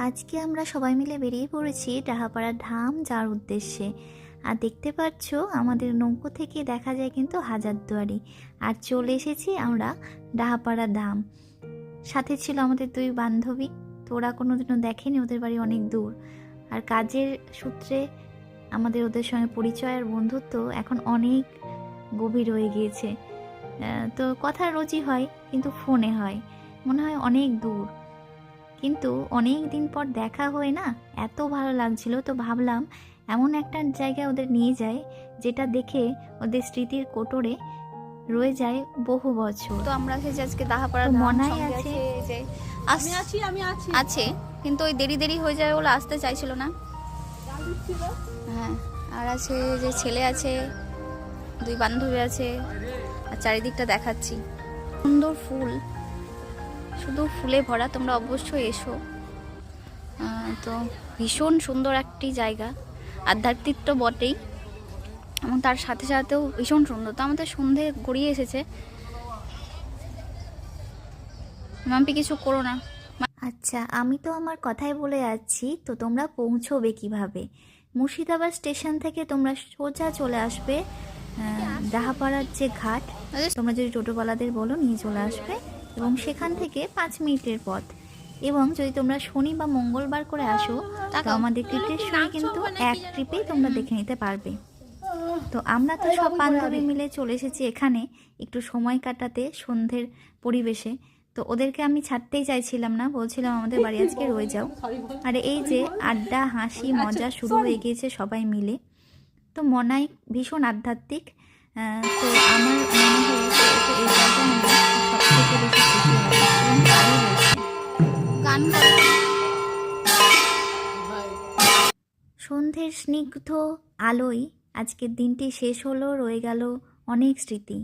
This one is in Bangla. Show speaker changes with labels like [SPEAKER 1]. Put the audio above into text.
[SPEAKER 1] আজকে আমরা সবাই মিলে বেরিয়ে পড়েছি ডাহাপাড়া ধাম যাওয়ার উদ্দেশ্যে। আর দেখতে পাচ্ছ আমাদের নৌকো থেকে দেখা যায় কিন্তু হাজারদুয়ারি। আর চলে এসেছি আমরা ডাহাপাড়া ধাম। সাথে ছিল আমাদের দুই বান্ধবী, তো ওরা কোনোদিনও দেখেনি, ওদের বাড়ি অনেক দূর। আর কাজের সূত্রে আমাদের ওদের সঙ্গে পরিচয় আর বন্ধুত্ব এখন অনেক গভীর হয়ে গিয়েছে। তো কথা রোজই হয়, কিন্তু ফোনে হয়, মনে হয় অনেক দূর, কিন্তু অনেক দিন পর দেখা হয় না, এত ভালো লাগছিল। তো ভাবলাম এমন একটা জায়গায় ওদের নিয়ে যায় যেটা দেখে ওদের স্মৃতির কোটরে রয়ে যায় বহু বছর।
[SPEAKER 2] তো আমরা আজকে দাহাপাড়া
[SPEAKER 1] মনাই আছে
[SPEAKER 2] যে আমি আছি, কিন্তু ওই দেরি হয়ে যায় বলে আসতে চাইছিল না। হ্যাঁ, আর আছে যে ছেলে আছে, দুই বান্ধবী আছে, আর চারিদিকটা দেখাচ্ছি সুন্দর ফুল, শুধু ফুলে ভরা। তোমরা অবশ্যই এসো। তো ভীষণ সুন্দর একটি জায়গা, আধ্যাত্মিক তো বটেই, এবং তার সাথে সাথেও ভীষণ সুন্দর। তো আমাদের সন্ধে গড়িয়ে এসেছে। মাম্পি কিছু করো না।
[SPEAKER 1] আচ্ছা, আমি তো আমার কথাই বলে যাচ্ছি, তো তোমরা পৌঁছবে কিভাবে? মুর্শিদাবাদ স্টেশন থেকে তোমরা সোজা চলে আসবে ডাহাপাড়ার যে ঘাট, তোমরা যদি টোটোওয়ালাদের বলো নিয়ে চলে আসবে, এবং সেখান থেকে 5 মিনিটের পথ। এবং যদি তোমরা শনি বা মঙ্গলবার করে আসো, তো আমাদের কৃতেশ্বরী কিন্তু এক ট্রিপেই তোমরা দেখে নিতে পারবে। তো আমরা তো সব বান্ধবী মিলে চলে এসেছি এখানে একটু সময় কাটাতে সন্ধ্যের পরিবেশে। তো ওদেরকে আমি ছাড়তেই চাইছিলাম না, বলছিলাম আমাদের বাড়ি আজকে রয়ে যাও। আর এই যে আড্ডা হাসি মজা শুরু হয়ে গিয়েছে সবাই মিলে। তো মনাই ভীষণ আধ্যাত্মিক, তো আমার মনে হয়েছে এই জায়গাটা আমরা সব থেকে বেশি খুশি হবে, এবং তারই রয়েছে
[SPEAKER 2] গান।
[SPEAKER 1] সন্ধ্যের স্নিগ্ধ আলোয় আজকের দিনটি শেষ হলো, রয়ে গেল অনেক স্মৃতি।